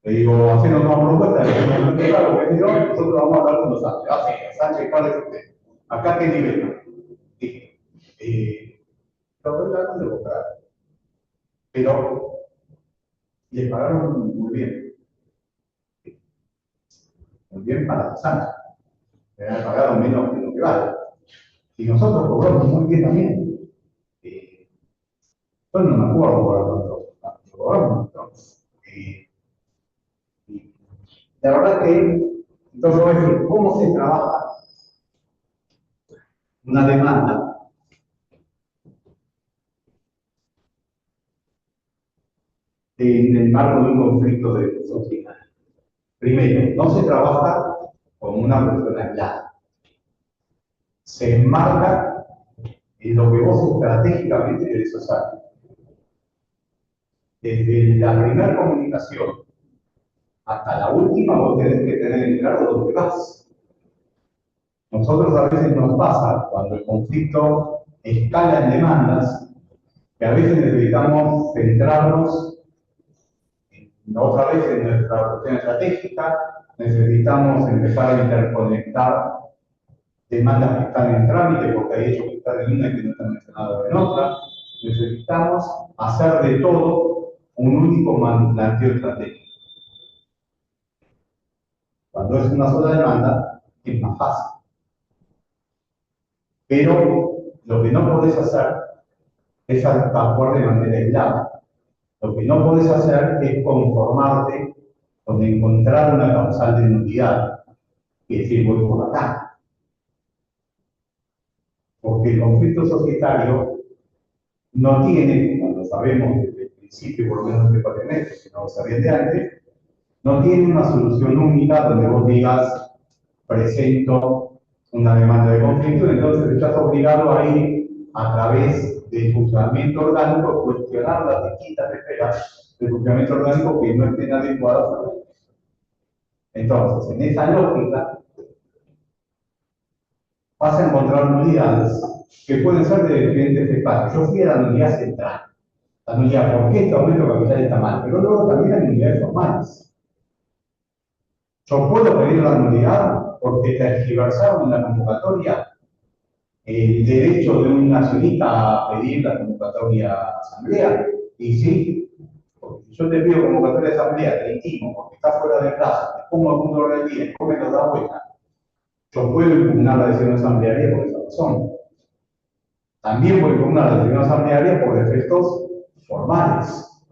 [SPEAKER 1] Le digo, haciendo una propuesta, le digo, claro, que nosotros vamos a hablar con los Sánchez. Ah, sí, Sánchez, ¿cuál es usted? ¿Acá qué nivel? Dije, lo trataron de comprar. Pero le pagaron muy bien. Muy bien para Sánchez. Le han pagado menos de lo que vale. Y nosotros cobramos muy bien también. Yo no me acuerdo por lo cobramos nosotros. La verdad que, entonces voy a decir, ¿cómo se trabaja una demanda en el marco de un conflicto de sociedad? Primero, no se trabaja con una persona aislada. Se enmarca en lo que vos estratégicamente querés hacer. Desde la primera comunicación hasta la última, vos tenés que tener en claro dónde vas. Nosotros a veces nos pasa, cuando el conflicto escala en demandas, que a veces necesitamos centrarnos otra vez en nuestra cuestión estratégica, necesitamos empezar a interconectar demandas que están en trámite, porque hay hechos que están en una y que no están mencionados en otra. Necesitamos hacer de todo un único planteo estratégico. Cuando es una sola demanda, es más fácil. Pero lo que no podés hacer es actuar de manera aislada. Lo que no podés hacer es conformarte con encontrar una causal de nulidad y decir voy por acá. Porque el conflicto societario no tiene, como lo sabemos desde el principio, por lo menos de cuatrimestres, que no lo sabían de antes, no tiene una solución única donde vos digas presento una demanda de conflicto, entonces estás obligado a ir a través del funcionamiento orgánico a cuestionar las distintas esferas del funcionamiento orgánico que no estén adecuadas a la ley. Entonces, en esa lógica, vas a encontrar nulidades que pueden ser de diferentes espacios. Yo fui a la nulidad central. La nulidad, ¿por qué este aumento de capital está mal? Pero luego también hay nulidades formales. Yo puedo pedir la nulidad porque tergiversaron en la convocatoria el derecho de un accionista a pedir la convocatoria a asamblea. Y sí, porque si yo te pido convocatoria de asamblea, te intimo porque está fuera de plazo, te pongo el punto del día, después me lo da vuelta, yo puedo impugnar la decisión asamblearia por esa razón. También puedo impugnar la decisión asamblearia por defectos formales.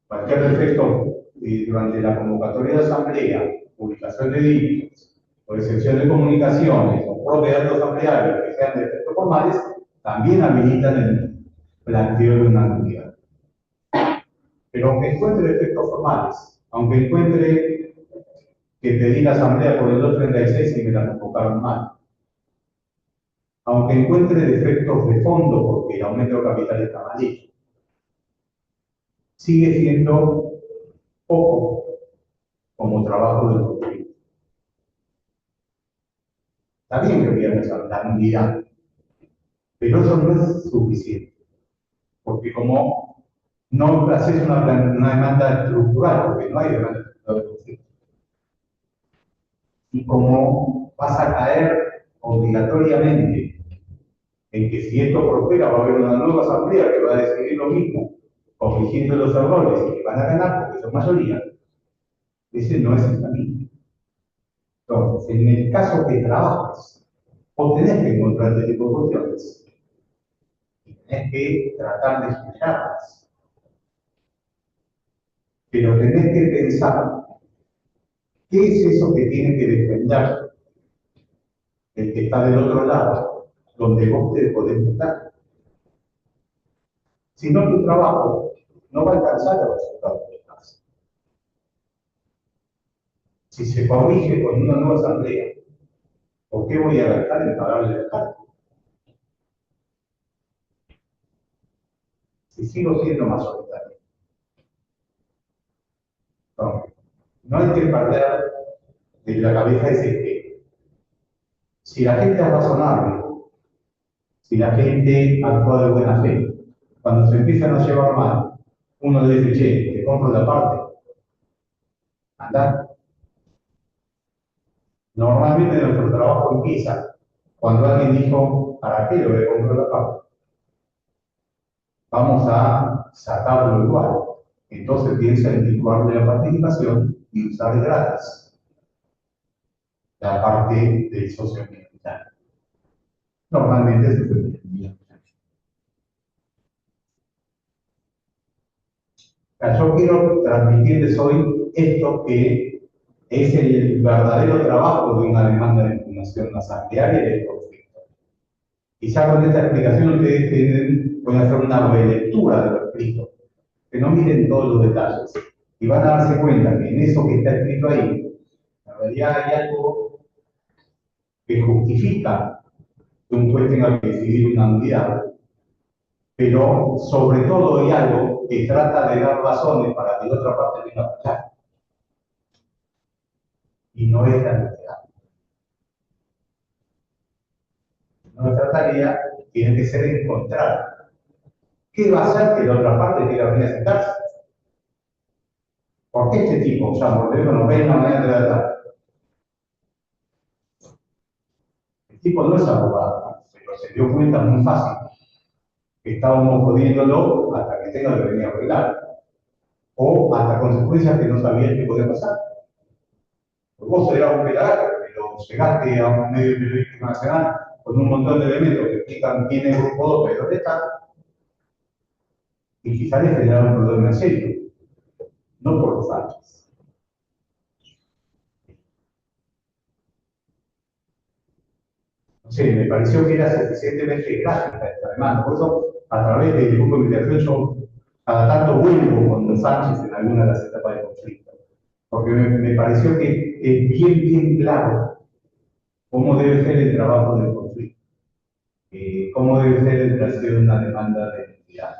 [SPEAKER 1] Cualquier defecto durante la convocatoria de asamblea, publicación de dictos, o excepción de comunicaciones, o propia de datos asamblearios que sean defectos formales, también habilitan el planteo de una nulidad. Pero aunque encuentre defectos formales, aunque encuentre que pedí la asamblea por el 236 y me la convocaron mal, aunque encuentre defectos de fondo porque el aumento de capital está mal hecho, sigue siendo poco como trabajo del conflicto. Está bien que voy a pensar la nulidad, pero eso no es suficiente, porque como no haces una demanda estructural, porque no hay demanda estructural del conflicto, y como vas a caer obligatoriamente en que si esto prospera va a haber una nueva asamblea que va a decidir lo mismo, corrigiendo los errores y que van a ganar porque son mayoría, ese no es el camino. Entonces, en el caso que trabajas, vos tenés que encontrar este tipo de cuestiones y tenés que tratar de explicarlas. Pero tenés que pensar qué es eso que tiene que defender el que está del otro lado, donde vos te podés meter. Si no, tu trabajo no va a alcanzar el resultado que estás. Si se corrige con una nueva asamblea, ¿por qué voy a gastar en pagarle el cargo? Si sigo siendo mayoritario. No hay que perder de la cabeza ese que si la gente es razonable, si la gente actúa de buena fe, cuando se empiezan a llevar mal, uno le dice, che, te compro la parte, andá. Normalmente nuestro trabajo empieza cuando alguien dijo, ¿para qué lo voy a comprar la parte? Vamos a sacarlo igual. Entonces piensa en vincularle la participación y usar gratis la parte del socio minoritario. Normalmente se puede. Yo quiero transmitirles hoy esto que es el verdadero trabajo de una demanda de impugnación asamblearia y de conflicto. Quizá con esta explicación ustedes pueden hacer una relectura de lo escrito, que no miren todos los detalles y van a darse cuenta que en eso que está escrito ahí, en realidad hay algo que justifica que un juez tenga que decidir una nulidad, pero sobre todo hay algo que trata de dar razones para que la otra parte venga a apoyar. Y no es la nulidad. Nuestra tarea tiene que ser encontrar qué va a hacer que la otra parte quiera venir a sentarse. ¿Por qué este tipo, ya Moreno, no ve una manera de tratar? El tipo no es abogado, pero se dio cuenta muy fácil que estábamos jodiéndolo hasta que tenga que venir a arreglar. O hasta consecuencias que no sabía que podía pasar. Vos serás un pelagato, pero llegaste a un medio periodístico nacional con un montón de elementos que explican quién es Grupo 2 y dónde está, y quizás le generaron un problema serio, no por los fallos. No sé, me pareció que era suficientemente gráfica esta demanda, por eso a través del grupo de investigación yo cada tanto vuelvo con los Sánchez en alguna de las etapas de conflicto, porque me pareció que es bien claro cómo debe ser el trabajo del conflicto, cómo debe ser el traseo de una demanda de identidad.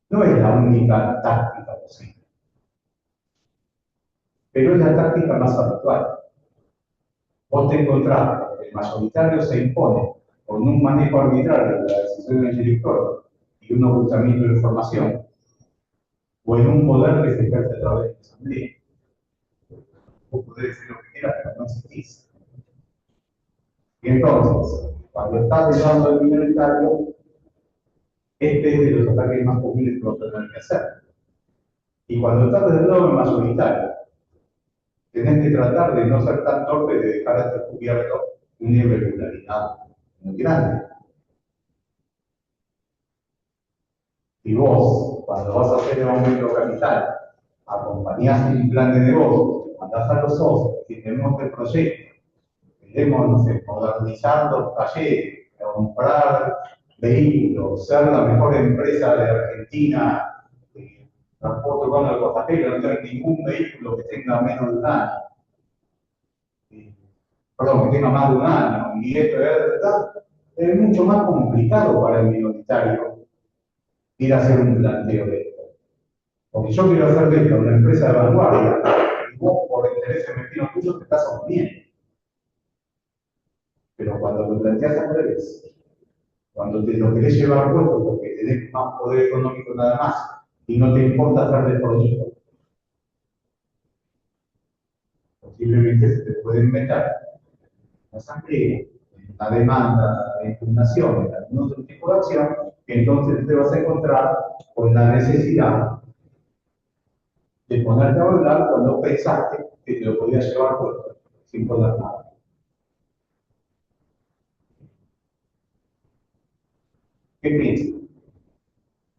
[SPEAKER 1] No es la única táctica posible, pero es la táctica más habitual. Vos te encontrás, el mayoritario se impone con un manejo arbitrario de la decisión del director y un ocultamiento de información, o en un poder que se ejerce a través de la asamblea. Vos podés decir lo que quieras, pero no existís. Y entonces, cuando estás llevando al minoritario, este es de los ataques más comunes que vos tenés que hacer. Y cuando estás del lado mayoritario, tenés que tratar de no ser tan torpe de dejar hasta descubierto una irregularidad muy grande. Si vos, cuando vas a hacer el aumento capital, acompañás un plan de negocio, mandás a los socios, que tenemos el proyecto, queremos, no sé, modernizar los talleres, comprar vehículos, ser la mejor empresa de Argentina, transporte urbano de pasajeros, no tener ningún vehículo que tenga menos de un año, perdón, que tenga más de un año, y esto es mucho más complicado para el minoritario ir a hacer un planteo de esto. Porque yo quiero hacer de esto una empresa de vanguardia, y vos por intereses mezquinos tuyos te estás oponiendo. Pero cuando lo planteas al revés, cuando te lo querés llevar puesto porque tenés más poder económico nada más, y no te importa hacer de proyecto, posiblemente se te puede inventar la asamblea, la demanda de impugnación, algún otro tipo de acción, que entonces te vas a encontrar con la necesidad de ponerte a hablar cuando pensaste que te lo podías llevar puesto, sin poder nada. ¿Qué piensan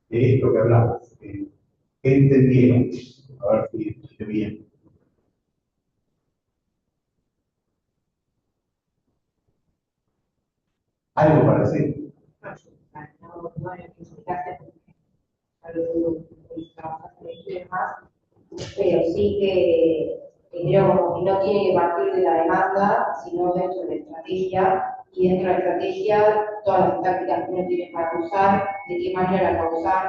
[SPEAKER 1] de esto que hablamos? ¿Qué entendieron? A ver si escuché bien. Algo parecido.
[SPEAKER 2] No explicaste algo de trabajar y demás, pero sí que creo como que no tiene que partir de la demanda, sino dentro de la estrategia, y dentro de la estrategia todas las tácticas que uno tiene para usar, de qué manera las va a usar,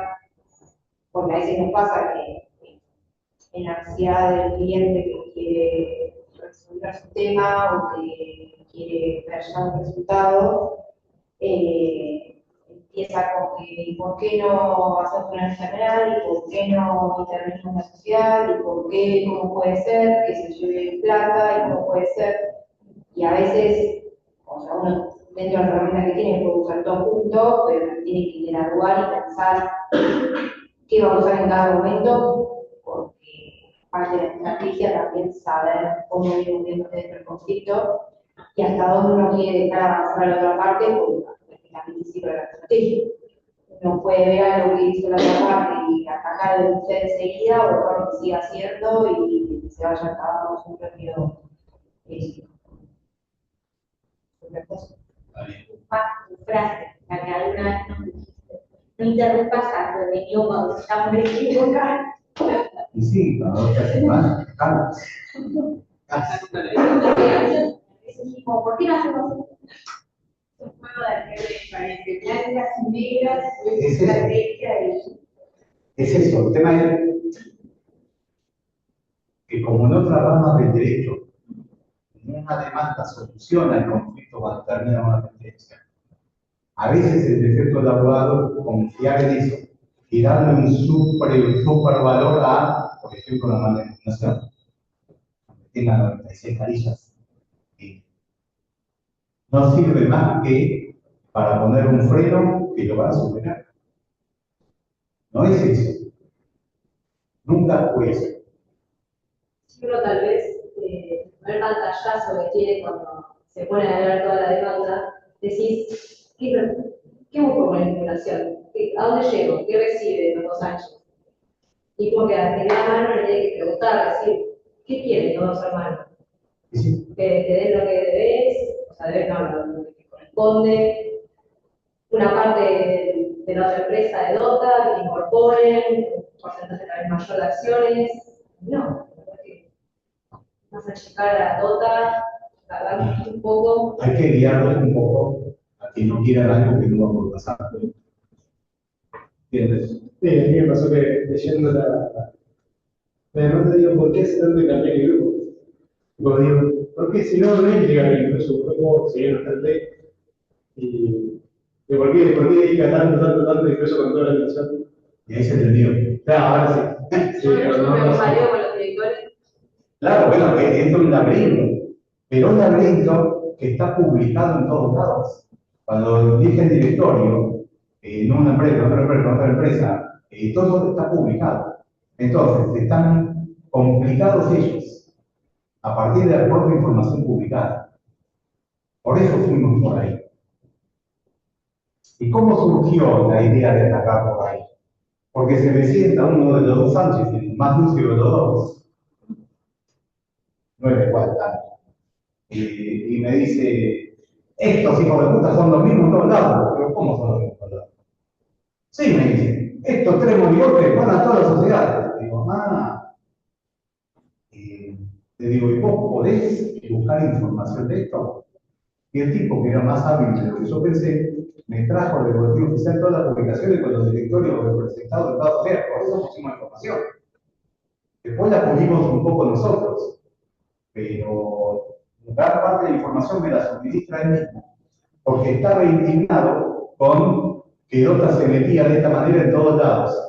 [SPEAKER 2] porque a veces nos pasa que en la ansiedad del cliente que quiere resolver su tema o que quiere ver ya un resultado, empieza con que ¿por qué no hacer una general? ¿Y por qué no intervenir en la sociedad? ¿Y por qué cómo puede ser que se lleve plata? ¿Y cómo puede ser? Y a veces, o sea, uno dentro de las herramientas que tiene puede usar todo junto, pero tiene que ir al lugar y pensar qué va a usar en cada momento, porque parte de la estrategia también saber cómo ir moviéndose dentro del conflicto y hasta dónde uno quiere dejar avanzar a la otra parte, porque es el principio de la estrategia. Uno puede ver algo que hizo la otra parte y atacar el usted enseguida, o mejor que siga haciendo y que se vaya acabando su propio éxito. Otra cosa. Tu frase, la que alguna vez nos dijiste. No interrumpas tanto el idioma, o sea, me equivocar.
[SPEAKER 1] Y sí, para otras semanas, calma.
[SPEAKER 2] ¿Por qué no hacemos un juego de ajedrez para entre blancas y negras?
[SPEAKER 1] Es eso. Es eso, el tema es que como en otras ramas del derecho, una demanda soluciona el conflicto cuando termina una sentencia. A veces el defecto del abogado confiar en eso y darle un super valor a, por ejemplo, la mala impugnación, aunque tenga 96 carillas, no sirve más que para poner un freno que lo va a superar. No es eso. Nunca fue eso.
[SPEAKER 3] uno tal vez, no el pantallazo que tiene cuando se pone a ver toda la demanda, decís, ¿qué busco con la vinculación? ¿A dónde llego? ¿Qué recibe en los 2 años? Y como que a la mano le tiene que preguntar, decir, ¿qué quieren los dos hermanos?
[SPEAKER 1] Sí.
[SPEAKER 3] Que te den lo que debes, o sea, debes no, lo que te corresponde, una parte de la otra empresa de Dota, que incorporen, un porcentaje también mayor de acciones. No, vas a checar a Dota, agarrar un poco.
[SPEAKER 1] Hay que guiarlos un poco a que no quieran algo que no va por pasar. ¿Entiendes?
[SPEAKER 4] Sí, a mí me pasó que leyendo la demanda digo, ¿por qué hace tanto de cambiar el grupo? Tipo, digo, ¿por qué si no hay que llegar al incluso grupo, seguir bastante? Y ¿por qué dedica tanto incluso con toda la atención?
[SPEAKER 1] Y ahí se entendió.
[SPEAKER 4] Claro, ahora sí. Sí,
[SPEAKER 3] Yo
[SPEAKER 4] pero
[SPEAKER 3] me
[SPEAKER 4] no.
[SPEAKER 3] bombardeo con los directores.
[SPEAKER 1] Claro, bueno, es un laberinto, pero un laberinto que está publicado en todos lados. Cuando eligen directorio, en una empresa, otra empresa, todo está publicado. Entonces, están complicados ellos, a partir de la propia información publicada. Por eso fuimos por ahí. ¿Y cómo surgió la idea de atacar por ahí? Porque se me sienta uno de los dos Sánchez, el más lúcido de los dos, no es igual tanto. Y me dice, estos hijos de puta son los mismos en todos lados. Pero ¿cómo son los mismos en todos lados? Sí, me dice, estos tres monigotes van a todas las sociedades. Digo, le digo, ¿y vos podés buscar información de esto? Y el tipo, que era más hábil de lo que yo pensé, me trajo del boletín oficial todas las publicaciones con los directorios representados de cada sociedad. Por eso pusimos información. Después la pulimos un poco nosotros, pero gran parte de la información me la suministra él mismo, porque estaba indignado con que Dota se metía de esta manera en todos lados.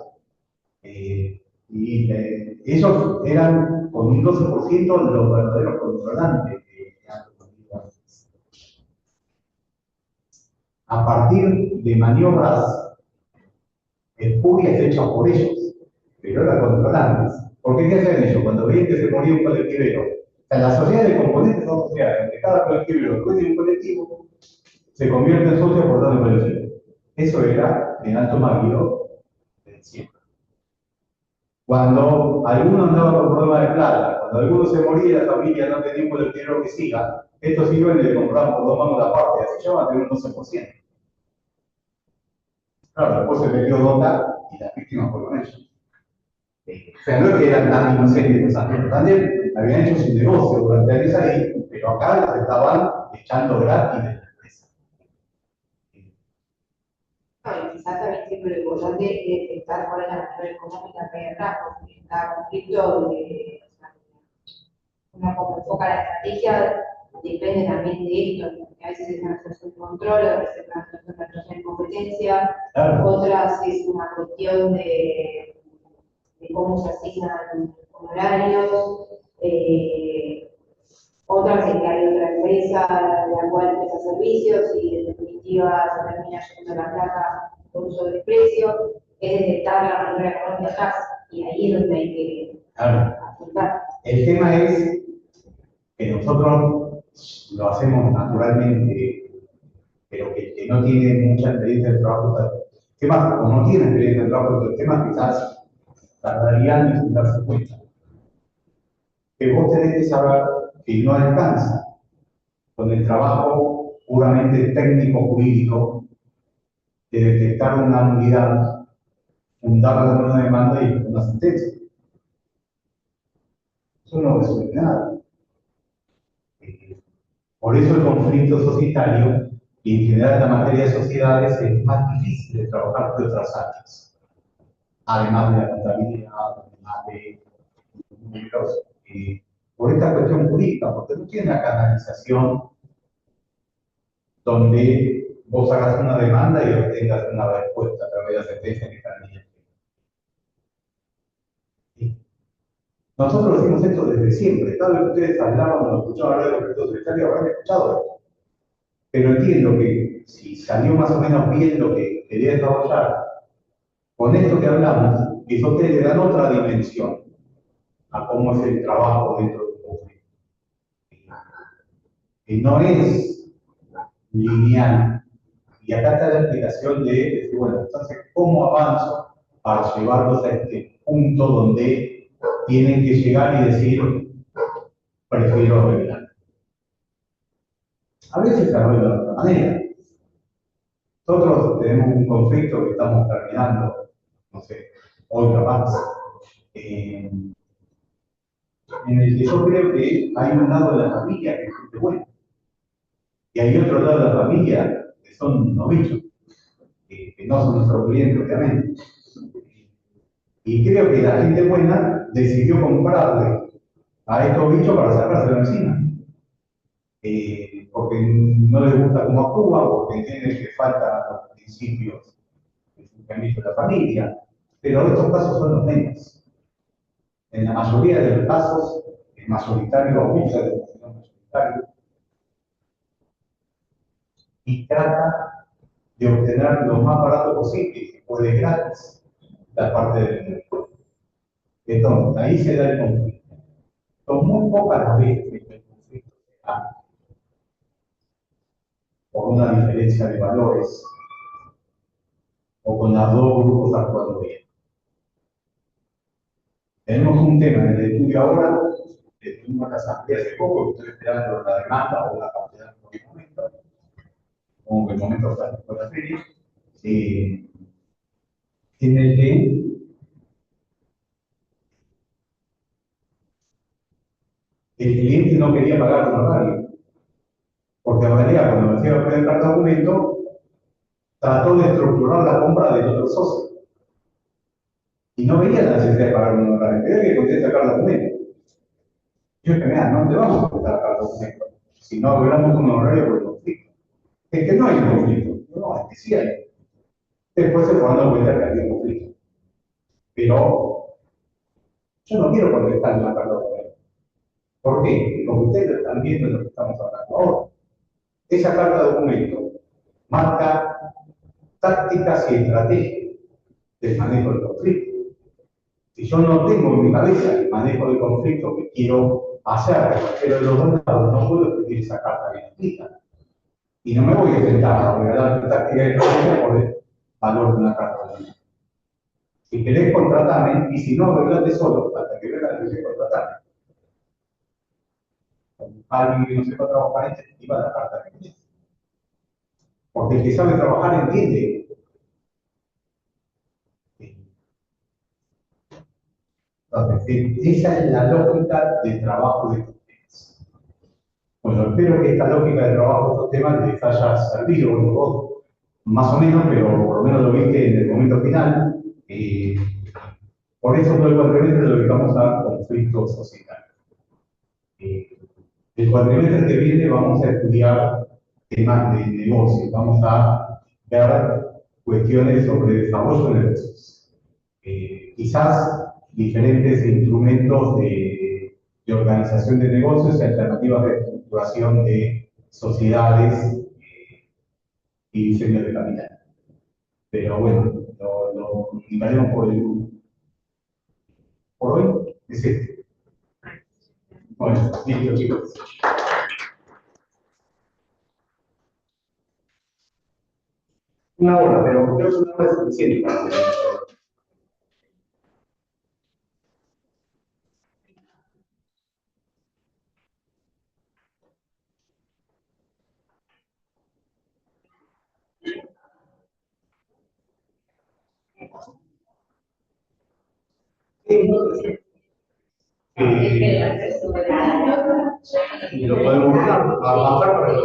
[SPEAKER 1] Ellos eran con un 12% los verdaderos controlantes de Anthropic. A partir de maniobras espurias hechas por ellos, pero eran controlantes. Porque ¿qué hacían ellos? Cuando veían que se moría un colectivero, o sea, las sociedades de componentes son sociedades, entre cada colectivero después de un colectivo, se convierte en socio por tanto colectivo. Eso era en alto magno de siempre. Cuando alguno andaba con problemas de plata, cuando alguno se moría y la familia no tenía un colectivo que siga, estos iban y le compraban por 2 mangos la parte, así ya van a tener un 12%. Claro, después se metió Dota y las víctimas fueron ellos. O sea, no es que eran tan inocentes los amigos, también habían hecho su negocio durante años ahí, pero acá los estaban echando gratis de la empresa.
[SPEAKER 2] Y quizás también siempre lo importante es detectar cuál es la acción económica que hay atrás, porque en cada conflicto, uno como enfoca la estrategia, depende también de esto, porque a veces es una situación de control, a veces es una situación de competencia,
[SPEAKER 1] Claro.
[SPEAKER 2] otras es una cuestión de cómo se asignan honorarios, otras es que hay otra empresa la cual presta servicios y en definitiva se termina yendo la plata por un sobreprecio, es detectar la manera económica atrás y ahí es donde hay que apuntar.
[SPEAKER 1] El tema es que nosotros lo hacemos naturalmente, pero que no tiene mucha experiencia de trabajo. ¿Qué más? Como no tiene experiencia de trabajo en el tema, quizás tardaría años en darse cuenta. Que vos tenés que saber que no alcanza con el trabajo puramente técnico-jurídico de detectar una nulidad, fundarla con una demanda y con una sentencia. Eso no resuelve nada. Por eso el conflicto societario y en general en la materia de sociedades es más difícil de trabajar que otras áreas. Además de la contabilidad, además de números, por esta cuestión jurídica, porque no tiene la canalización donde vos hagas una demanda y obtengas una respuesta a través de la sentencia que está en el. Nosotros decimos esto desde siempre. Cada vez que ustedes hablaban o escuchaban hablar de conflicto societario, habrán escuchado esto. Pero entiendo que si salió más o menos bien lo que quería desarrollar, con esto que hablamos, eso ustedes le dan otra dimensión. a cómo es el trabajo dentro de un conflicto. Y no es lineal. Y acá está la explicación de decir, bueno, entonces, ¿cómo avanzo para llevarlos a este punto donde tienen que llegar y decir, prefiero arreglar? A veces se arregla de otra manera. Nosotros tenemos un conflicto que estamos terminando, no sé, hoy capaz, en el que yo creo que hay un lado de la familia que es gente buena, y hay otro lado de la familia que son unos bichos, que no son nuestros clientes, obviamente. Y creo que la gente buena decidió comprarle a estos bichos para sacárselo encima. Porque no les gusta cómo actúa, porque entienden que faltan los principios del funcionamiento de la familia. Pero estos casos son los menos. En la mayoría de los casos, el mayoritario abusa de los mayoritarios y trata de obtener lo más barato posible, que puede gratis, la parte del dinero. Entonces, ahí se da el conflicto. Son muy pocas las veces que el conflicto se da por una diferencia de valores o con los dos grupos actuando bien. Tenemos un tema en el estudio ahora, tuvimos la asamblea hace poco, estoy esperando la demanda o la cantidad en el momento, como que el momento está después de la feria, en el que el cliente no quería pagar el honorario, porque en realidad cuando me fui a presentar el documento, trató de estructurar la compra del otro socio. Y no veía la necesidad de pagar un honorario, quería que conté sacar el documento. Yo dije, mira, no te vamos a contar sacar el documento, si no hablamos un honorario por el conflicto. Es que no hay un conflicto, no, es que sí hay. Después se fue dando cuenta que había un conflicto. Pero yo no quiero contestar la carta de documento. ¿Por qué? Porque ustedes están viendo lo que estamos hablando ahora. Esa carta de documento marca tácticas y estrategias del manejo del conflicto. Si yo no tengo en mi cabeza el manejo del conflicto que quiero hacer, pero de los dos lados no puedo escribir esa carta bien escrita. Y no me voy a intentar a regalar tácticas y estrategias por el valor de una carta de documento. Si querés contratarme, y si no, arreglate solo, hasta que veas que contratarme. Alguien que no sepa trabajar en definitiva la carta que tienes. Porque el que sabe trabajar entiende. Entonces, esa es la lógica del trabajo de estos temas. Bueno, espero que esta lógica del trabajo de estos temas les haya servido, bueno, vos más o menos, pero por lo menos lo viste en el momento final. Por eso todo el cuatrimestre lo dedicamos a conflictos societarios. El cuatrimestre que viene vamos a estudiar temas de negocio, vamos a ver cuestiones sobre desarrollo de negocios. Quizás diferentes instrumentos de organización de negocios y alternativas de estructuración de sociedades y diseño de capital. Pero bueno, lo indicaremos por el grupo. Por hoy es este. Bueno, listo, chicos. Una hora, pero creo que una hora es suficiente para hacer. Y lo podemos bajar para que